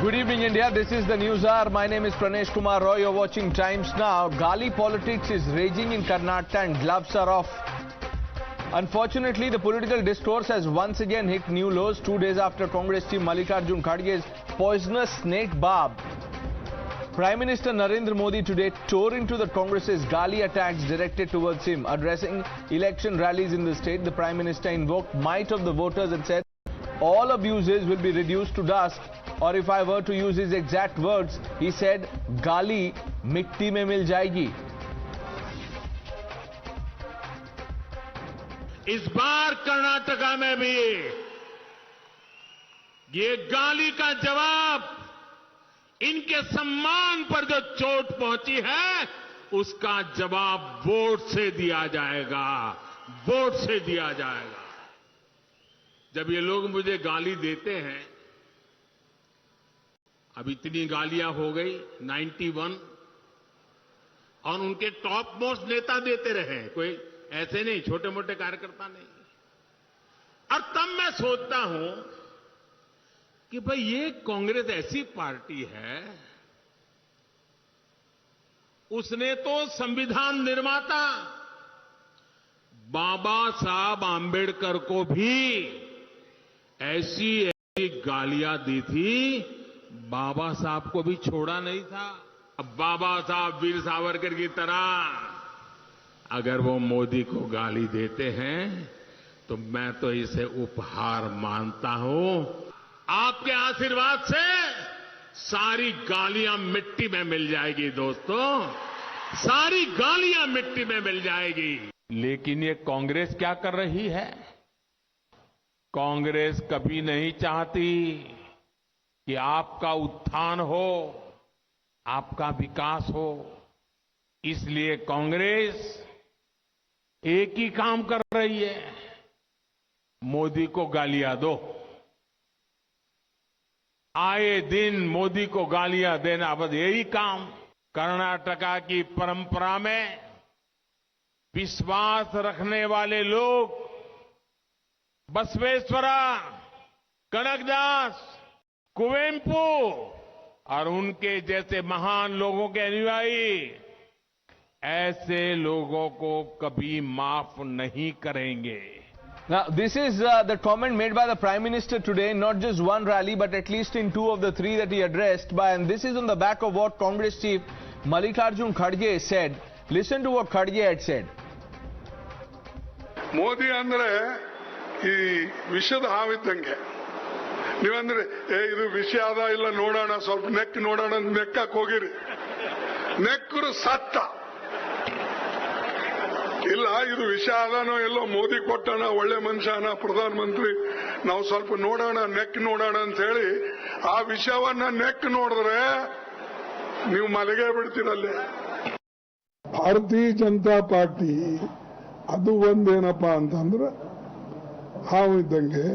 Good evening, India. This is the News Hour. My name is Pranesh Kumar Roy. You're watching Times Now. Galli politics is raging in Karnataka and gloves are off. Unfortunately, the political discourse has once again hit new lows 2 days after Congress Chief Malikarjun Kharge's poisonous snake barb. Prime Minister Narendra Modi today tore into the Congress's Galli attacks directed towards him. Addressing election rallies in the state, the Prime Minister invoked might of the voters and said all abuses will be reduced to dust. Or if I were to use his exact words, he said, Galli mitti mein mil jayegi. इस बार कर्नाटका में भी ये गाली का जवाब इनके सम्मान पर जो चोट पहुंची है उसका जवाब वोट से दिया जाएगा, वोट से दिया जाएगा। जब ये लोग मुझे गाली देते हैं, अब इतनी गालियां हो गई 91 और उनके टॉप मोस्ट नेता देते रहे, कोई ऐसे नहीं, छोटे मोटे कार्यकर्ता नहीं। और तब मैं सोचता हूं कि भाई ये कांग्रेस ऐसी पार्टी है, उसने तो संविधान निर्माता बाबा साहब आंबेडकर को भी ऐसी गालियां दी थी, बाबा साहब को भी छोड़ा नहीं था। अब बाबा साहब वीर सावरकर की तरह अगर वो मोदी को गाली देते हैं तो मैं तो इसे उपहार मानता हूं। आपके आशीर्वाद से सारी गालियां मिट्टी में मिल जाएगी दोस्तों, सारी गालियां मिट्टी में मिल जाएगी। लेकिन ये कांग्रेस क्या कर रही है? कांग्रेस कभी नहीं चाहती कि आपका उत्थान हो, आपका विकास हो। इसलिए कांग्रेस एक ही काम कर रही है, मोदी को गालियां दो। आए दिन मोदी को गालियां देना, बस यही काम। कर्नाटका की परंपरा में विश्वास रखने वाले लोग बसवेश्वरा, कनकदास, कुवेंपु और उनके जैसे महान लोगों के अनुयायी ऐसे लोगों को कभी माफ नहीं करेंगे। Now, this is the comment made by the Prime Minister today, not just one rally, but at least in 2 of the 3 that he addressed. And this is on the back of what Congress Chief Malikarjun Kharge said. Listen to what Kharge had said. Modi ಅಂದ್ರೆ ಈ ವಿಷದ ಹಾವಿದ್ದಂಗೆ. ನೀವಂದ್ರೆ ಇದು ವಿಷ ಅದ ಇಲ್ಲ ನೋಡೋಣ, ಸ್ವಲ್ಪ neck ನೋಡೋಣ, ನೆಕ್ಕಕ್ಕೆ ಹೋಗಿರಿ, ನೆಕ್ಕರು ಸತ್ತ. ಇಲ್ಲ ಇದು ವಿಷ ಅದಾನೋ ಎಲ್ಲೋ ಮೋದಿ ಕೊಟ್ಟಣ, ಒಳ್ಳೆ ಮನುಷ್ಯನ ಪ್ರಧಾನಮಂತ್ರಿ, ನಾವು ಸ್ವಲ್ಪ ನೋಡೋಣ, ನೆಕ್ ನೋಡೋಣ ಅಂತ ಹೇಳಿ ಆ ವಿಷವನ್ನ ನೆಕ್ ನೋಡಿದ್ರೆ ನೀವು ಮಲಗೇ ಬಿಡ್ತೀರಲ್ಲೇ. ಭಾರತೀಯ ಜನತಾ ಪಾರ್ಟಿ ಅದು ಒಂದೇನಪ್ಪಾ ಅಂತಂದ್ರೆ ಹಾವು ಇದ್ದಂಗೆ.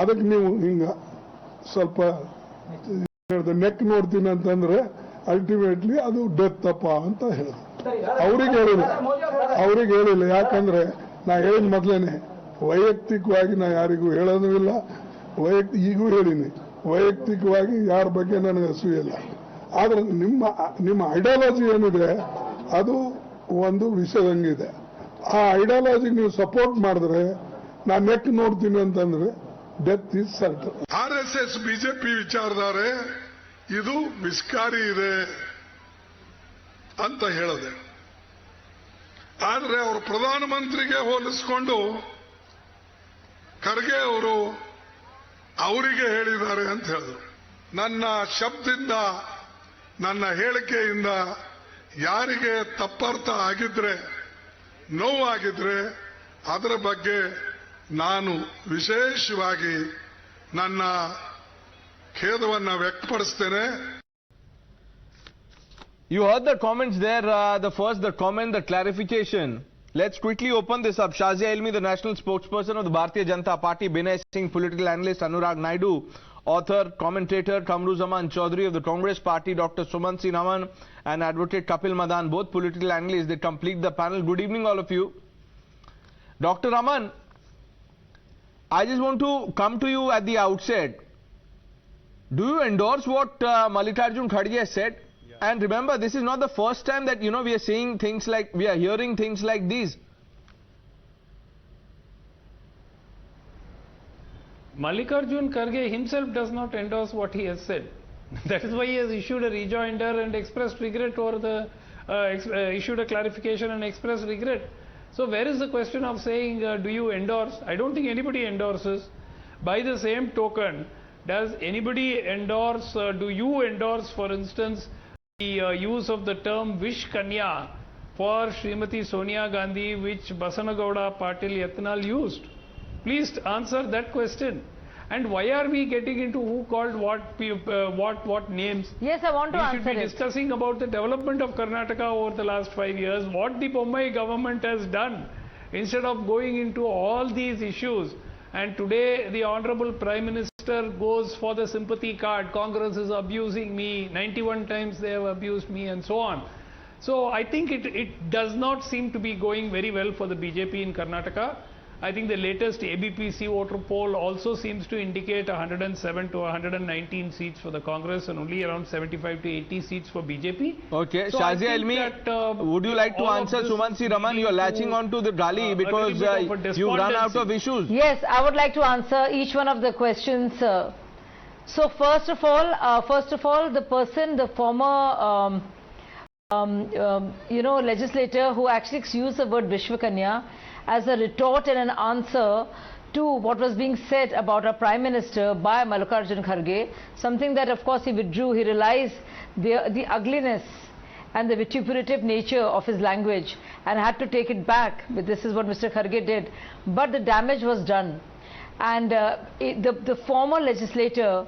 ಅದಕ್ಕೆ ನೀವು ಹಿಂಗ ಸ್ವಲ್ಪ ನೆಕ್ ನೋಡ್ತೀನಿ ಅಂತಂದ್ರೆ ಅಲ್ಟಿಮೇಟ್ಲಿ ಅದು ಡೆತ್ ಅಪ್ಪ ಅಂತ ಹೇಳಿದ್ರು. ಅವ್ರಿಗೆ ಹೇಳಿಲ್ಲ, ಯಾಕಂದ್ರೆ ನಾ ಹೇಳಿದ ಮೊದಲೇನೆ ವೈಯಕ್ತಿಕವಾಗಿ ನಾ ಯಾರಿಗೂ ಹೇಳೋದು ಇಲ್ಲ, ಈಗೂ ಹೇಳಿನಿ ವೈಯಕ್ತಿಕವಾಗಿ ಯಾರ ಬಗ್ಗೆ ನನಗೆ ಅಸೂಯಿಲ್ಲ. ಆದ್ರೆ ನಿಮ್ಮ ಐಡಿಯಾಲಜಿ ಏನಿದೆ ಅದು ಒಂದು ವಿಷಯದಂಗಿದೆ. ಆ ಐಡಿಯಾಲಜಿ ನೀವು ಸಪೋರ್ಟ್ ಮಾಡಿದ್ರೆ ನಾನು ನೆಕ್ ನೋಡ್ತೀನಿ ಅಂತಂದ್ರೆ death is certain. RSS BJP ವಿಚಾರಧಾರೆ ಇದು ವಿಸ್ಕಾರಿ ಇದೆ ಅಂತ ಹೇಳಿದೆ. ಆದ್ರೆ ಅವರು ಪ್ರಧಾನಮಂತ್ರಿಗೆ ಹೋಲಿಸಿಕೊಂಡು ಖರ್ಗೆ ಅವರು ಅವರಿಗೆ ಹೇಳಿದ್ದಾರೆ ಅಂತ ಹೇಳಿದ್ರು. ನನ್ನ ಶಬ್ದದಿಂದ, ನನ್ನ ಹೇಳಿಕೆಯಿಂದ ಯಾರಿಗೆ ತಪ್ಪರ್ಥ ಆಗಿದ್ರೆ, ನೋವಾಗಿದ್ರೆ ಅದರ ಬಗ್ಗೆ ನಾನು ವಿಶೇಷವಾಗಿ ನನ್ನ ಖೇದವನ್ನು ವ್ಯಕ್ತಪಡಿಸ್ತೇನೆ. You heard the comments there, the comment, the clarification. Let's quickly open this up. Shazia Ilmi, the national spokesperson of the Bharatiya Janata Party, Binay Singh, political analyst, Anurag Naidu, author, commentator, Kamruzaman Chaudhary of the Congress Party, Dr. Sumanth Raman and Advocate Kapil Madan, both political analysts. They complete the panel. Good evening, all of you. Dr. Raman, I just want to come to you at the outset. Do you endorse what Malikarjun Kharge has said? Yeah. And remember, this is not the first time that, we are seeing things like, we are hearing things like these. Malikarjun Kharge himself does not endorse what he has said. That is why he has issued a rejoinder and expressed regret over the, issued a clarification and expressed regret. So where is the question of saying, do you endorse? I don't think anybody endorses. By the same token, does anybody endorse, do you endorse, for instance, the use of the term Vish Kanya for Srimati Sonia Gandhi, which Basanagowda Patil Yatnal used? Please answer that question. And why are we getting into who called what names? Yes, I want to answer it. We should be discussing about the development of Karnataka over the last 5 years, what the Bommai government has done, instead of going into all these issues. And today the Honorable Prime Minister goes for the sympathy card. Congress is abusing me. 91 times they have abused me, and so on. So I think it does not seem to be going very well for the BJP in Karnataka. I think the latest ABPC voter poll also seems to indicate 107 to 119 seats for the Congress and only around 75 to 80 seats for BJP. Okay, so Shazia Elmi, would you like to answer Sumanth Raman? You are latching on to the Gali because you run out of issues. Yes, I would like to answer each one of the questions. So first of all, the person, the former legislator who actually used the word Vishwakanya as a retort and an answer to what was being said about our Prime Minister by Malikarjun Kharge, something that of course he withdrew. He realized the ugliness and the vituperative nature of his language and had to take it back. But this is what Mr. Kharge did. But the damage was done. And the former legislator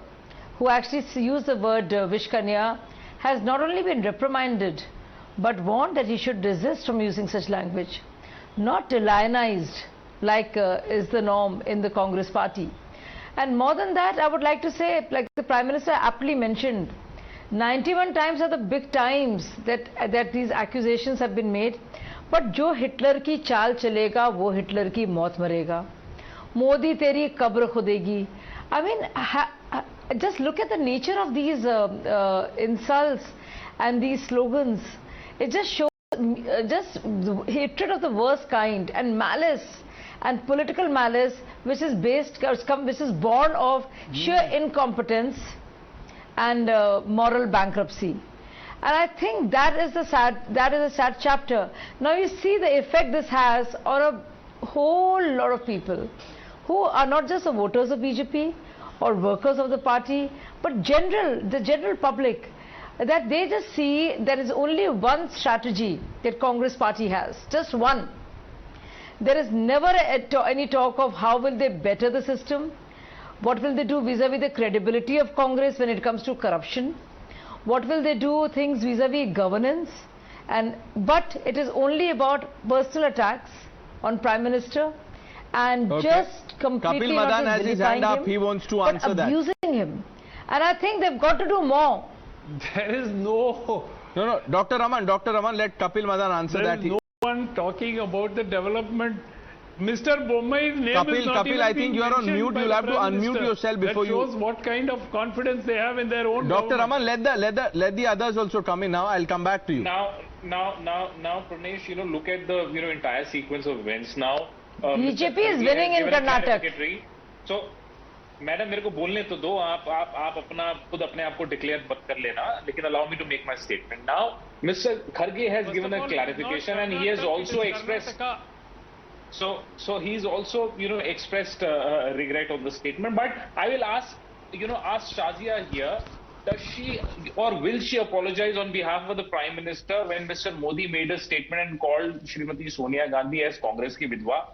who actually used the word Vishkanya has not only been reprimanded but warned that he should desist from using such language. Not lionized like is the norm in the Congress party. And more than that, I would like to say, like the Prime Minister aptly mentioned, 91 times are the big times that these accusations have been made. But jo Hitler ki chaal chalega, wo Hitler ki maut marega. Modi teri qabr khudegi. I mean, just look at the nature of these insults and these slogans. It just shows just hatred of the worst kind and malice and political malice, which is born of sheer incompetence and moral bankruptcy. And I think that is a sad chapter. Now you see the effect this has on a whole lot of people who are not just the voters of BJP or workers of the party, but the general public, that they just see there is only one strategy that Congress party has, just one. There is never any talk of how will they better the system, what will they do vis-a-vis the credibility of Congress when it comes to corruption, what will they do things vis-a-vis governance, but it is only about personal attacks on Prime Minister and just completely Kapil Madan has his hand up, he wants to answer that. Abusing him. And I think they've got to do more. There is no... No, Dr. Raman, let Kapil Madan answer that. There is no one talking about the development. Mr. Bommai's name is not Kapil, I think you are on mute. You'll have to unmute yourself before you... That shows what kind of confidence they have in their own Dr. government. Raman, let the others also come in now. I'll come back to you. Now, Pranesh, look at the entire sequence of events now. BJP is winning in Karnataka. So, madam मेरे को बोलने तो दो आप अपना खुद अपने आप को डिक्लेयर मत कर लेना लेकिन allow me to make my statement now. Mr. Kharge has given a clarification and he has also expressed he's also expressed regret on the statement, but I will ask Shazia here, does she or will she apologize on behalf of the Prime Minister when Mr. Modi made a statement and called Srimati Sonia Gandhi as Congress ki vidwa?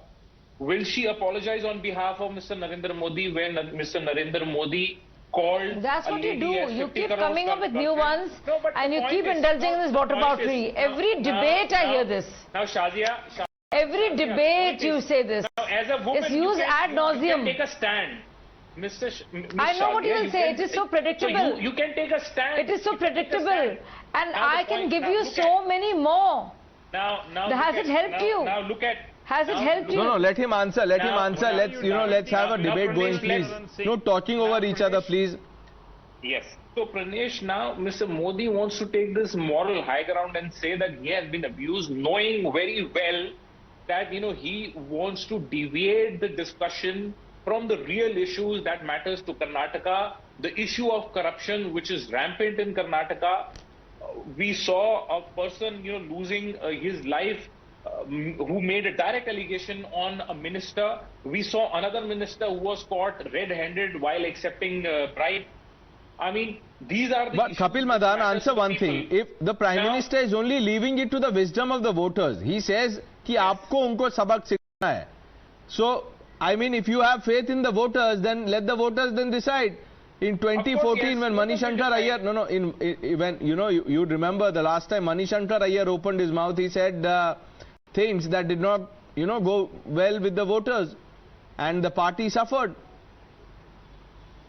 Will she apologize on behalf of Mr. Narendra Modi when Mr. Narendra Modi called... That's what you do. You keep coming up with new ones and you keep indulging in this waterboutry. Every debate I hear this. Now, Shazia... Every debate you say this. Now, as a woman, it's used ad nauseum. You can take a stand. I know what you will say. It is so predictable. So you can take a stand. It is so predictable. And I can give you so many more. Has it helped you? Now look at... Has it helped you? No, let him answer. Let's have a debate going, please. No talking over each other, please. Yes. So Pranesh, now Mr. Modi wants to take this moral high ground and say that he has been abused, knowing very well that he wants to deviate the discussion from the real issues that matters to Karnataka, the issue of corruption which is rampant in Karnataka. We saw a person losing his life who made a direct allegation on a minister. We saw another minister who was caught red-handed while accepting bribe. I mean, these are the But issues Kapil that Madan, matters answer to the one people. thing. If the Prime Minister is only leaving it to the wisdom of the voters, he says कि आपको उनको सबक सिखाना है. So, I mean, if you have faith in the voters, then let the voters then decide. In 2014, yes, when Manishankar Iyer, when you remember the last time Manishankar Iyer opened his mouth, he said things that did not, go well with the voters, and the party suffered.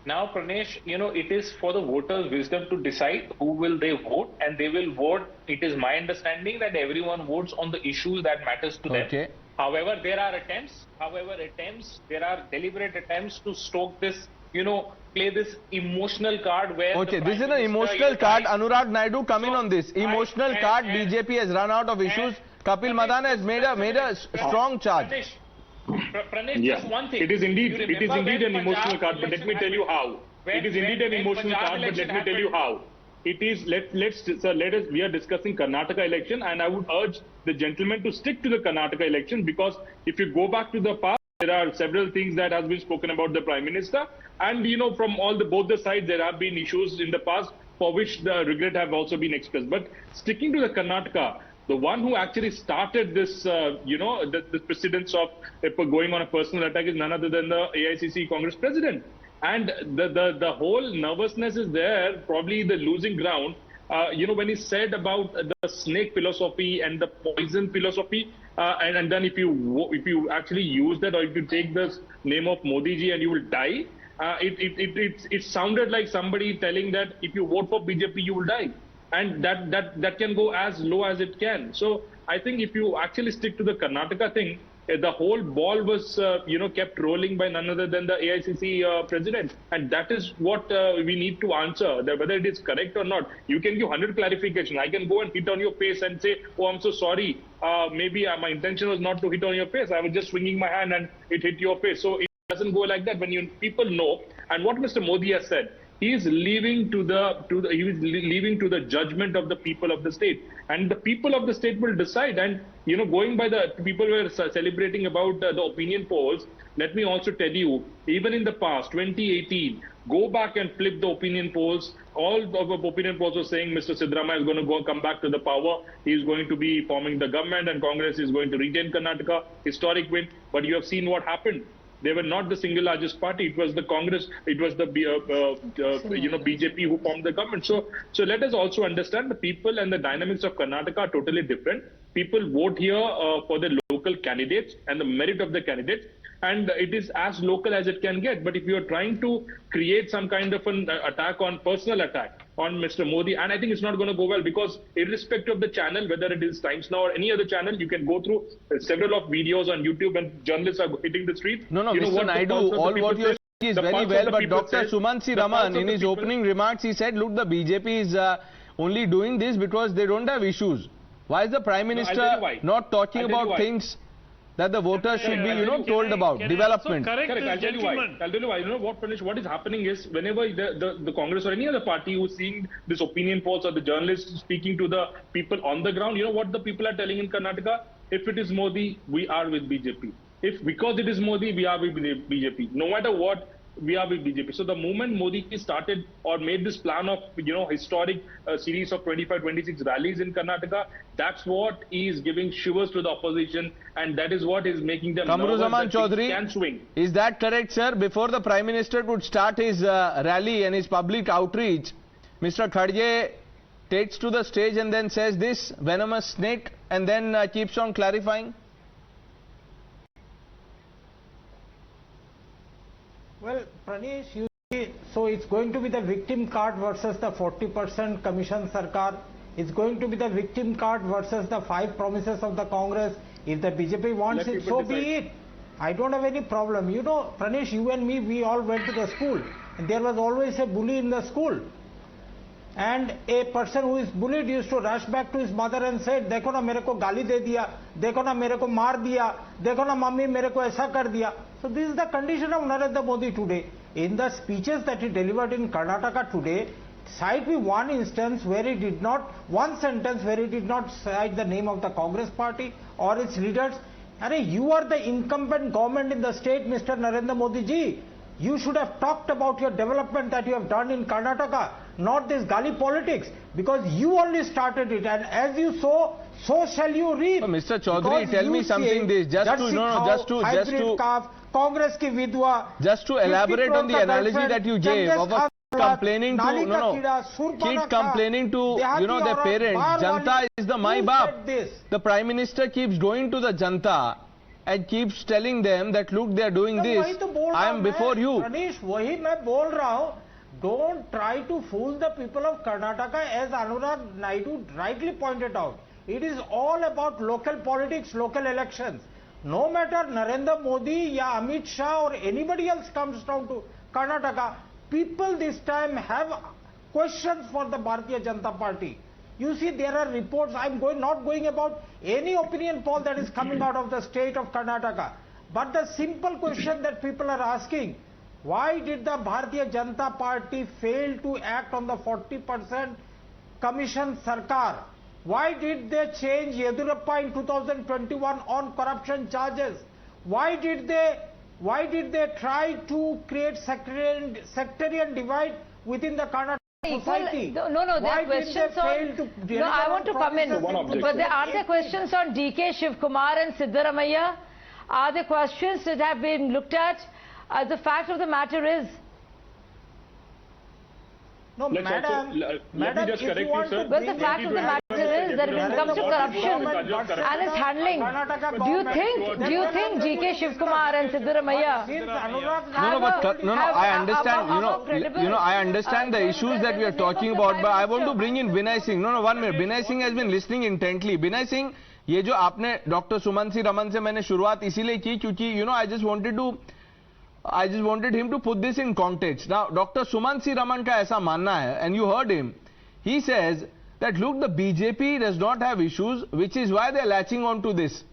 Now, Pranesh, it is for the voters' wisdom to decide who will they vote, and they will vote. It is my understanding that everyone votes on the issues that matters to them. Okay. However, there are there are deliberate attempts to stoke this, play this emotional card where. Okay, the this is Prime an Minister emotional card. dies. Anurag Naidu, come in on this. Emotional card. BJP has run out of issues. Kapil Madan has made a strong charge. Pranesh, Yeah, just one thing. it is indeed You remember an when emotional Punjab card, but let me election tell you happened? how. It is indeed an emotional card, but let me tell you how. It is, we are discussing Karnataka election, and I would urge the gentleman to stick to the Karnataka election, because if you go back to the past, there are several things that has been spoken about the Prime Minister, and from both the sides there have been issues in the past for which the regret have also been expressed. But sticking to the Karnataka, the one who actually started this, the precedence of going on a personal attack is none other than the AICC Congress president. And the whole nervousness is there, probably the losing ground. When he said about the snake philosophy and the poison philosophy, and then if you actually use that, or if you take the name of Modi ji and you will die, it sounded like somebody telling that if you vote for BJP you will die. And that can go as low as it can. So I think if you actually stick to the Karnataka thing, the whole ball was kept rolling by none other than the AICC president, and that is what we need to answer, that whether it is correct or not. You can give 100 clarification. I can go and hit on your face and say, oh, I'm so sorry, maybe my intention was not to hit on your face, I was just swinging my hand and it hit your face. So it doesn't go like that. When people know, and what Mr. Modi has said, he is leaving to the judgment of the people of the state, and the people of the state will decide. And going by the people were celebrating about the opinion polls, let me also tell you, even in the past 2018, go back and flip the opinion polls. All of the opinion polls were saying Mr. Siddaramaiah is going to come back to the power. He is going to be forming the government, and Congress is going to retain Karnataka, historic win. But you have seen what happened. They were not the single largest party. It was the Congress. It was the BJP who formed the government. So let us also understand the people and the dynamics of Karnataka are totally different. People vote here for the local candidates and the merit of the candidates, and it is as local as it can get. But if you are trying to create some kind of an personal attack on Mr. Modi, and I think it's not going to go well, because irrespective of the channel, whether it is Times Now or any other channel, you can go through several of videos on YouTube and journalists are hitting the street. No, Mr. Naidu, all what you are saying is very well, but Dr. Sumanth Raman, in his opening remarks, he said, look, the BJP is only doing this because they don't have issues. Why is the Prime Minister not talking about things that the voters should be, told about? Development. Correct. I'll tell you why. You know what, Pranesh, what is happening is, whenever the Congress or any other party who's seeing this opinion polls or the journalists speaking to the people on the ground, what the people are telling in Karnataka? If it is Modi, we are with BJP. Because it is Modi, we are with BJP. No matter what, we are with BJP. So the moment Modi started or made this plan of, historic series of 25-26 rallies in Karnataka, that's what is giving shivers to the opposition, and that is what is making them nervous that things can swing. Is that correct, sir? Before the Prime Minister could start his rally and his public outreach, Mr. Kharge takes to the stage and then says this venomous snake, and then keeps on clarifying? Well, Pranesh, you see, so it's going to be the victim card versus the 40% commission sarkar. It's going to be the victim card versus the 5 promises of the Congress. If the BJP wants it, so be it. I don't have any problem. Pranesh, you and me, we all went to the school. there was always a bully in the school. And a person who is bullied used to rush back to his mother and said, देखो ना मेरे को गाली दे दिया, देखो ना मेरे को मार दिया, देखो ना मम्मी मेरे को ऐसा कर दिया. So this is the condition of Narendra Modi today. In the speeches that he delivered in Karnataka today, cite me one instance where he did not, one sentence where he did not cite the name of the Congress party or its leaders. You are the incumbent government in the state, Mr. Narendra Modi ji. You should have talked about your development that you have done in Karnataka, not this Galli politics, because you only started it, and as you sow, so shall you reap. Mr. Chaudhary, tell me something. This just Congress ki vidwa. Just to elaborate on the analogy that you gave of a complaining to kids complaining to their parents. Janta is the my baap. The Prime Minister keeps going to the Janta and keeps telling them that look, they are doing this. I am before you. Pranesh, wahi main bol raha hu. Don't try to fool the people of Karnataka, as Anurag Naidu rightly pointed out. It is all about local politics, local elections. No matter Narendra Modi, ya Amit Shah or anybody else comes down to Karnataka, people this time have questions for the Bharatiya Janata Party. You see, there are reports. I'm not going about any opinion poll that is coming out of the state of Karnataka. But the simple question that people are asking, why did the Bharatiya Janata Party fail to act on the 40% commission Sarkar? Why did they change Yedurappa in 2021 on corruption charges? Why did they try to create sectarian divide within the Karnataka society? No, there are questions on... No, I want to come in. But are there questions on DK, Shivkumar and Siddaramaiah? Are there questions that have been looked at? The fact of the matter is... No, madam, let me just correct you, sir. Well, the fact of the matter is that when it comes to corruption and its handling, do you think GK Shivkumar and Siddaramaiah I understand the issues that we are talking about, but I want to bring in Binay Singh. No, 1 minute. Binay Singh has been listening intently. Binay Singh, ये जो आपने Dr. Sumanth Raman से मैंने शुरुआत इसीलिए की क्योंकि I just wanted him to put this in context. Now, Dr. Sumanth Raman का ऐसा मानना है, and you heard him. He says that look, the BJP does not have issues, which is why they are latching on to this.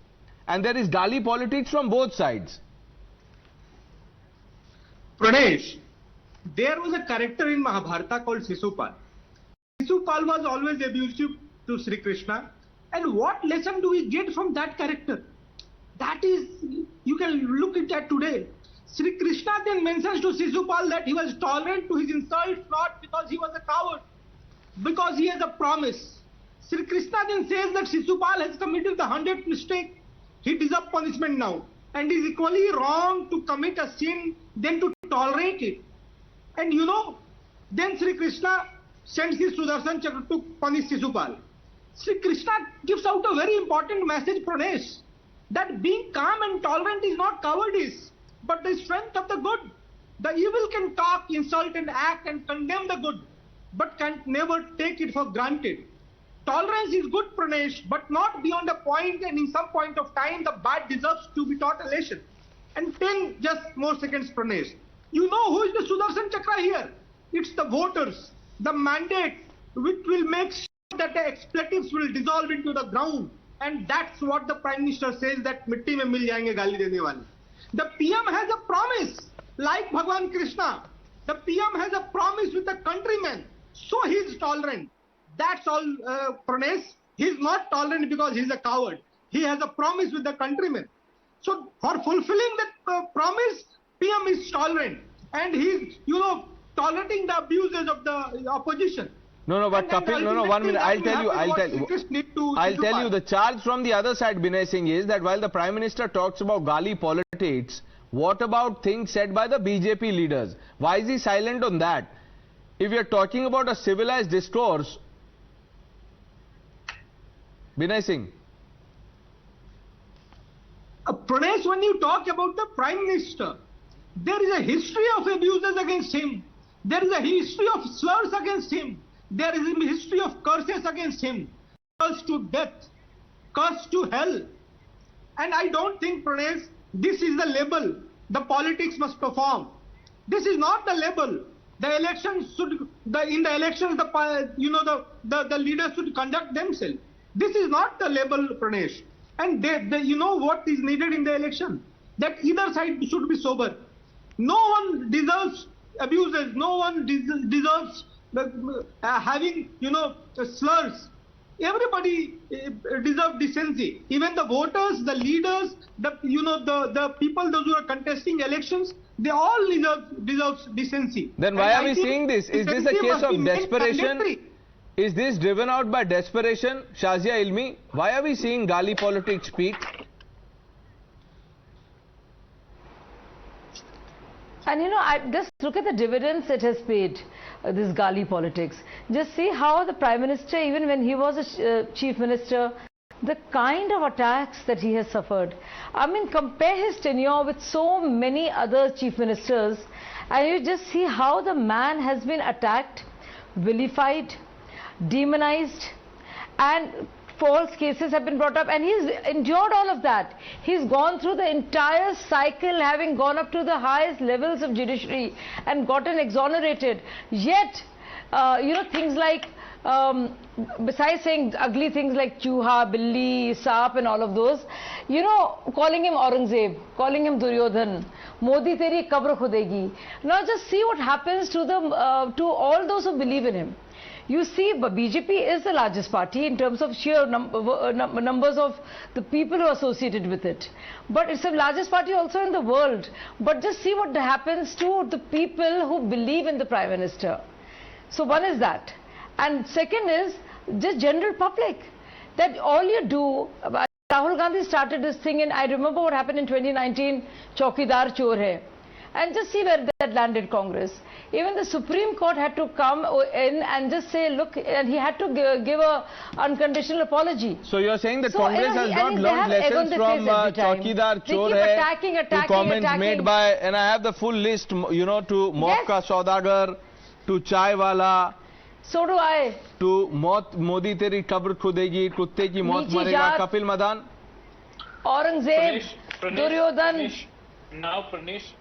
And there is Galli politics from both sides. Pranesh, there was a character in Mahabharata called Sisupal. Sisupal was always abusive to Sri Krishna. And what lesson do we get from that character? That is, you can look at that today. Sri Krishna then mentions to Sisupal that he was tolerant to his insults not because he was a coward, because he has a promise. Sri Krishna then says that Sisupal has committed the 100th mistake. He deserves punishment now. And is equally wrong to commit a sin than to tolerate it. And then Sri Krishna sends his Sudarshan Chakra to punish Sisupal. Sri Krishna gives out a very important message, Pranesh, that being calm and tolerant is not cowardice, but the strength of the good. The evil can talk, insult and act and condemn the good, but can never take it for granted. Tolerance is good, Pranesh, but not beyond a point, and in some point of time the bad deserves to be taught a lesson. And 10 just more seconds, Pranesh. You know who is the Sudarshan Chakra here? It's the voters, the mandate which will make sure that the expletives will dissolve into the ground. And that's what the Prime Minister says, that mitti mein mil jayenge gali dene wale. The PM has a promise, like Bhagwan Krishna. The PM has a promise with the countrymen, so he is tolerant. That's all, Pranesh. He is not tolerant because he is a coward. He has a promise with the countrymen. So for fulfilling that promise, PM is tolerant. And he is, tolerating the abuses of the opposition. But Kapil, 1 minute. I'll tell you, the charge from the other side, Binay Singh, is that while the Prime Minister talks about Galli politics, what about things said by the BJP leaders? Why is he silent on that? If we are talking about a civilized discourse, Binay Singh. Pranesh, when you talk about the Prime Minister, there is a history of abuses against him. There is a history of slurs against him. There is a history of curses against him. Curse to death. Curse to hell. And I don't think, Pranesh, this is the label the politics must perform. This is not the label. The elections should, in the elections, the leaders should conduct themselves. This is not the label, Pranesh. And you know what is needed in the election? That either side should be sober. No one deserves abuses. No one deserves having, slurs. Everybody deserves decency. Even the voters, the leaders, the people, those who are contesting elections, they all deserve decency. Then why are we seeing this? Is this a case of desperation? Is this driven out by desperation? Shazia Ilmi, why are we seeing Galli politics peak? And just look at the dividends it has paid, this Galli politics. Just see how the Prime Minister, even when he was a Chief Minister, the kind of attacks that he has suffered. I mean, compare his tenure with so many other Chief Ministers, and you just see how the man has been attacked, vilified, demonized, and false cases have been brought up, and he's endured all of that. He's gone through the entire cycle, having gone up to the highest levels of judiciary and gotten exonerated. Yet, things like, besides saying ugly things like chuha, billi, saap and all of those, calling him Aurangzeb, calling him Duryodhan, Modi teri kabr khudegi. Now just see what happens to all those who believe in him. You see, BJP is the largest party in terms of sheer numbers of the people who are associated with it. But it's the largest party also in the world. But just see what happens to the people who believe in the Prime Minister. So one is that. And second is just general public. That all you do, Rahul Gandhi started this thing, and I remember what happened in 2019, Chaukidar Chor Hai. And just see where that landed Congress. Even the Supreme Court had to come in and just say, look, and he had to give a unconditional apology. So you're saying that Congress has not learned lessons from Chaukidar Chor Hai to comments made by, and I have the full list, to Maut Ka Saudagar, to Chai Wala. So do I. To Modi Teri Kabr Khudegi, Kutte Ki Maut Marega, Kapil Madan. Aurangzeb, Duryodhan. Now, Pranesh,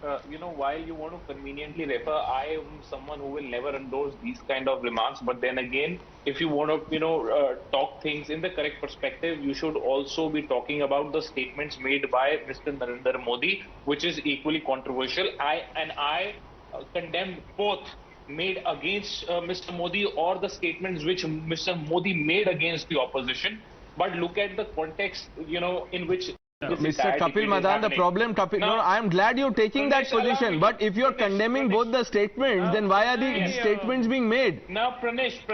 while you want to conveniently refer, I am someone who will never endorse these kind of remarks. But then again, if you want to, talk things in the correct perspective, you should also be talking about the statements made by Mr. Narendra Modi, which is equally controversial. I condemn both made against Mr. Modi or the statements which Mr. Modi made against the opposition. But look at the context, in which Mr. Kapil Madan, the problem, I am glad you're taking that position, but if you're condemning both the statements, then why are these statements being made? Now, Pranesh,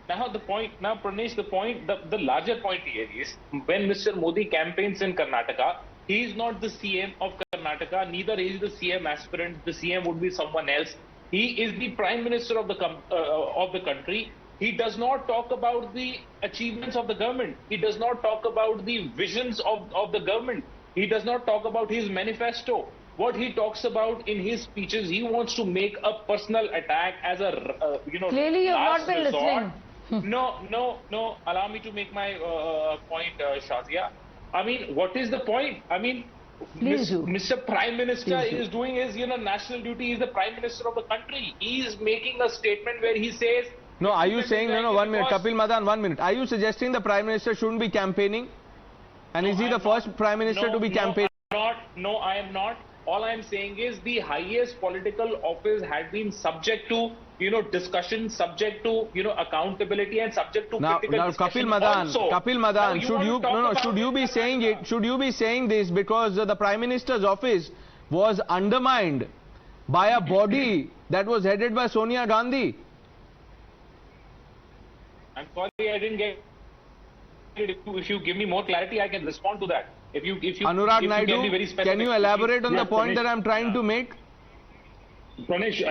the larger point here is, when Mr. Modi campaigns in Karnataka, he is not the CM of Karnataka, neither is the CM aspirant, the CM would be someone else. He is the Prime Minister of the country. He does not talk about the achievements of the government. He does not talk about the visions of the government. He does not talk about his manifesto. What he talks about in his speeches, he wants to make a personal attack as a, Clearly you have not been listening. No. Allow me to make my point, Shazia. I mean, what is the point? I mean, Mr. Prime Minister is doing his, national duty. He is the Prime Minister of the country. He is making a statement where he says, no, are you saying, 1 minute, Kapil Madan, 1 minute. Are you suggesting the Prime Minister shouldn't be campaigning? And is he the first Prime Minister to be campaigning? No, I am not. All I am saying is the highest political office had been subject to, discussion, subject to, accountability, and subject to critical discussion. Kapil Madan, should you be saying it? Should you be saying this because the Prime Minister's office was undermined by a body that was headed by Sonia Gandhi? I'm sorry, I didn't get it. If you give me more clarity, I can respond to that. Anurag Naidu, can you elaborate on the point that I'm trying to make? Pranesh,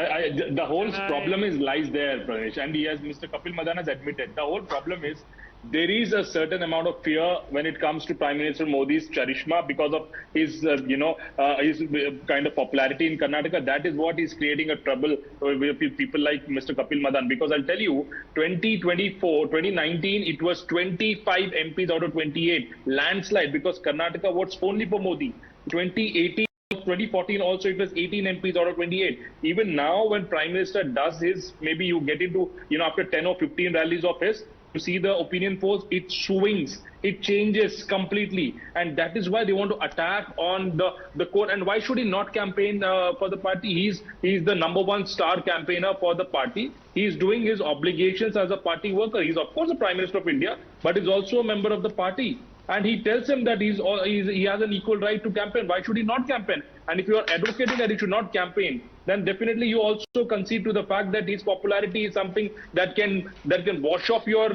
the whole problem lies there, Pranesh, and Mr. Kapil Madan has admitted. The whole problem is there is a certain amount of fear when it comes to Prime Minister Modi's charisma because of his, his kind of popularity in Karnataka. That is what is creating a trouble with people like Mr. Kapil Madan. Because I'll tell you, 2019, it was 25 MPs out of 28 landslide because Karnataka votes only for Modi. 2018. 2014 also it was 18 MPs out of 28. Even now, when Prime Minister does his, maybe you get into, after 10 or 15 rallies of his, you see the opinion polls, it swings, it changes completely. And that is why they want to attack on the court. And why should he not campaign for the party? He's the #1 star campaigner for the party. He's doing his obligations as a party worker. He's of course the Prime Minister of India, but he's also a member of the party. And he tells him that he has an equal right to campaign. Why should he not campaign? And if you are advocating that he should not campaign, then definitely you also concede to the fact that his popularity is something that can wash off your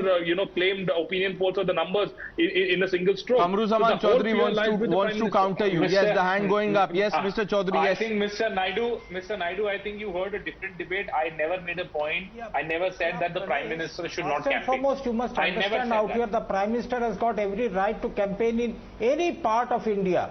claimed opinion polls or the numbers in a single stroke. Sumanth Chaudhary wants to counter you. Yes, the hand going up. Yes, Mr. Chaudhary. Yes. I think Mr. Naidu, I think you heard a different debate. I never made a point. I never said that the Prime Minister should not campaign. First and foremost, you must understand out here the Prime Minister has got every right to campaign in any part of India.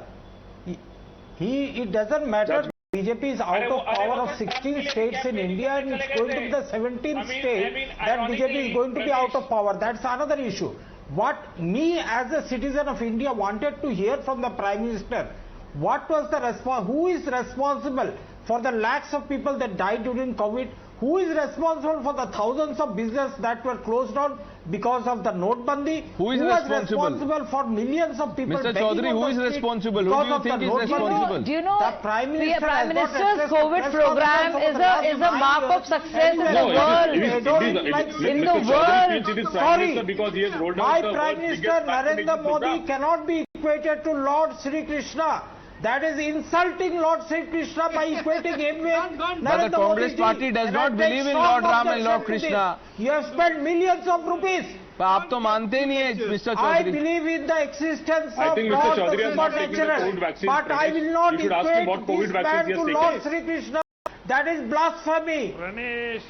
It doesn't matter. BJP is out of power of 16 states in India and it's going to be the 17th state that BJP is going to be out of power. That's another issue. What me as a citizen of India wanted to hear from the Prime Minister, what was the response? Who is responsible for the lakhs of people that died during COVID? Who is responsible for the thousands of businesses that were closed down because of the Notebandi? Who is responsible for millions of people? Mr. Chaudhary, who is responsible? Who do you think is responsible? Do you know the Prime Minister's COVID program is a mark of success in the world. In the world. Sorry, because he has rolled my out Prime Minister Narendra Modi cannot be equated to Lord Sri Krishna. That is insulting Lord Sri Krishna by equating him with But the Congress party does not believe in Lord Ram and Lord Krishna. You have spent millions of rupees. आप तो मानते नहीं है, Mr. I Chaudhary. believe in the existence I of think God Mr. the Chaudhary has not taken the supernatural, COVID vaccine. but I will not You should ask him what equate COVID this vaccines man he has to taken. Lord Sri Krishna. That is blasphemy. Pranesh.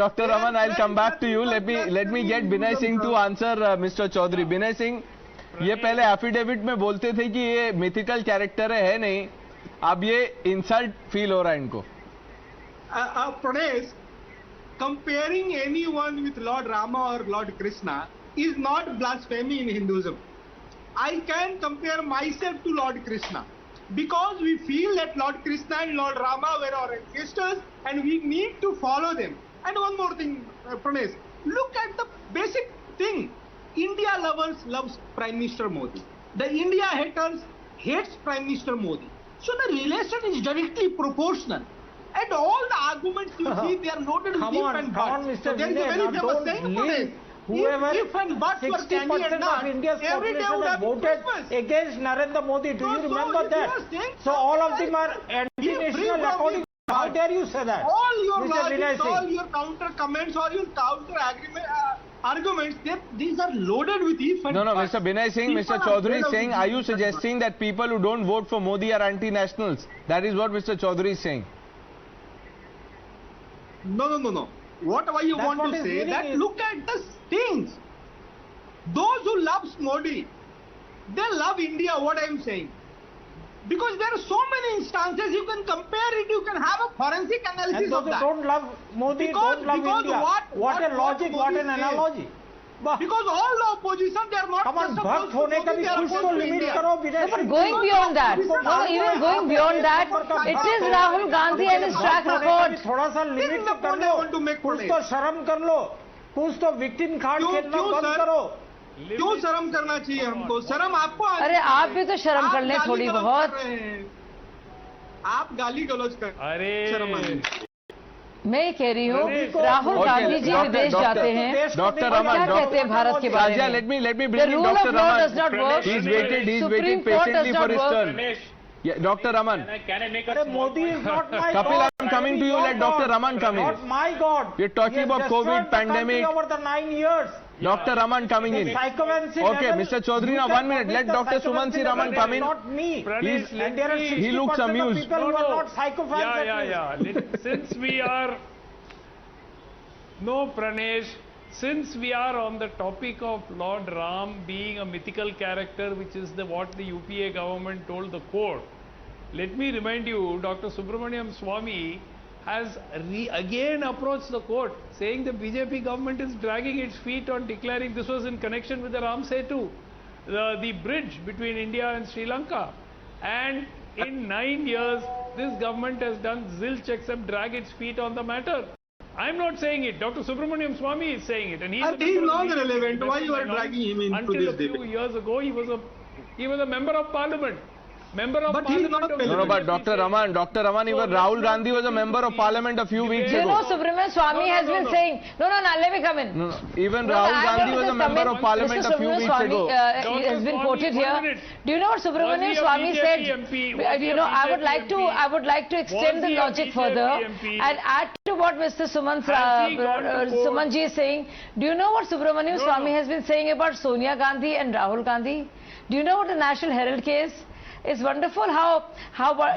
Dr. Raman, I'll come back to you. Let me get Binay Singh to answer Mr. Chaudhary. Binay Singh, ये पहले affidavit में बोलते थे कि ये mythical character है नहीं, अब ये इंसल्ट फील हो रहा है इनको. Pranesh, comparing anyone with Lord Rama or Lord Krishna is not blasphemy in Hinduism. I can compare myself to Lord Krishna because we feel that Lord Krishna and Lord Rama were our ancestors and we need to follow them. And one more thing, Pranesh, look at the basic thing. India lovers loves Prime Minister Modi. The India haters hates Prime Minister Modi. So the relation is directly proportional. And all the arguments you see, they are loaded with if and buts. So there is a very famous saying for this. If and buts were candy and nuts, every day would have voted against Narendra Modi. Do you remember that? So all of them are anti-national according. How dare you say that? All your logics, all your counter comments, all your counter arguments, these are loaded with if and No, buts. Mr. Binay Singh, Mr. Chaudhary is saying, are you suggesting that people who don't vote for Modi are anti-nationals? That is what Mr. Chaudhary is saying. No. Whatever you want to say, that look at the things. Those who love Modi, they love India, what I am saying. Because there are so many instances, you can compare it, you can have a forensic analysis and of that. Don't love Modi, don't love India. What a logic, what an analogy. Because all the opposition, they are not just opposed to Modi, they are opposed to India. But going beyond that, even going beyond that, it is Rahul Gandhi and his track record. थोड़ा सा limit कर लो, कुछ तो शर्म कर लो, कुछ तो victim card खेलना बंद करो. क्यों शर्म करना चाहिए हमको? शर्म आपको. अरे आप भी तो शर्म कर लें थोड़ी बहुत. आप गाली गलौज कर. अरे मैं कह रही हूँ राहुल गांधी जी विदेश जाते हैं. डॉक्टर क्या रमन, कहते हैं भारत के बारे में? let me bring in Dr. Raman. He's waiting patiently for his turn. Yeah, Dr. Raman. Can I make a Modi is not my Kapil, God. I'm coming to you. Let Dr. Raman come in. Not my God. We're talking about COVID pandemic. Over the 9 years. Dr. Raman coming in. Okay, Mr. Chaudhary, now 1 minute. Let Dr. Sumanth Raman come in. Not me. He looks amused. People who are not psychopaths. Yeah. Since we are... No, Pranesh. Since we are on the topic of Lord Ram being a mythical character, which is what the UPA government told the court, let me remind you, Dr. Subramaniam Swamy has again approached the court, saying the BJP government is dragging its feet on declaring, this was in connection with the Ram Setu, the bridge between India and Sri Lanka. And in 9 years, this government has done zilch except drag its feet on the matter. I'm not saying it. Dr. Subramaniam Swamy is saying it, and he's not relevant. Why you are dragging him into until this a few debate? years ago, he was a member of parliament. But he's not No, no, but Dr. Raman, even Rahul Gandhi was a member of parliament a few weeks ago. You know, Subramanian Swamy has been saying, no, let me come in. No, even Rahul Gandhi was a member of parliament a few weeks ago. He has been quoted here. Do you know what Subramanian Swamy said? You know, I would like to extend the logic further and add to what Mr. Sumanth is saying. Do you know what Subramanian Swamy has been saying about Sonia Gandhi and Rahul Gandhi? Do you know what the National Herald case? It's wonderful how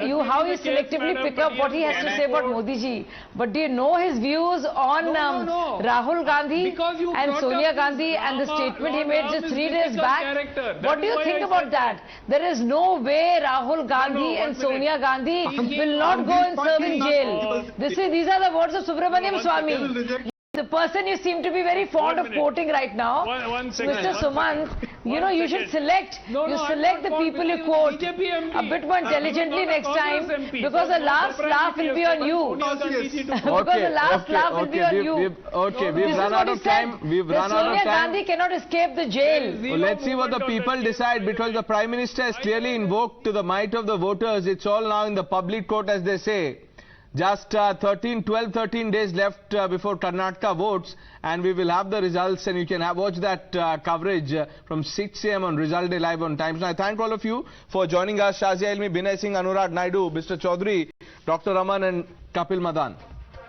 you selectively pick up what he has to say about Modi ji. But do you know his views on Rahul Gandhi and Sonia Gandhi and the statement he made just 3 days back? What do you think about that? There is no way Rahul Gandhi and Sonia Gandhi will not go and serve in jail. These are the words of Subramaniam Swamy. The person you seem to be very fond of quoting right now, Mr. Sumanth, you know, you should select the people you quote a bit more intelligently next time, because the last laugh will be on you. Because the last laugh will be on you. We've run out of time. Sonia Gandhi cannot escape the jail. Well, let's see what the people decide, because the Prime Minister has clearly invoked to the might of the voters. It's all now in the public court, as they say. Just 13 days left before Karnataka votes, and we will have the results, and you can watch that coverage from 6 a.m. on Result Day Live on Times. Now, I thank all of you for joining us. Shazia Ilmi, Binay Singh, Anurag Naidu, Mr. Chaudhary, Dr. Raman and Kapil Madan.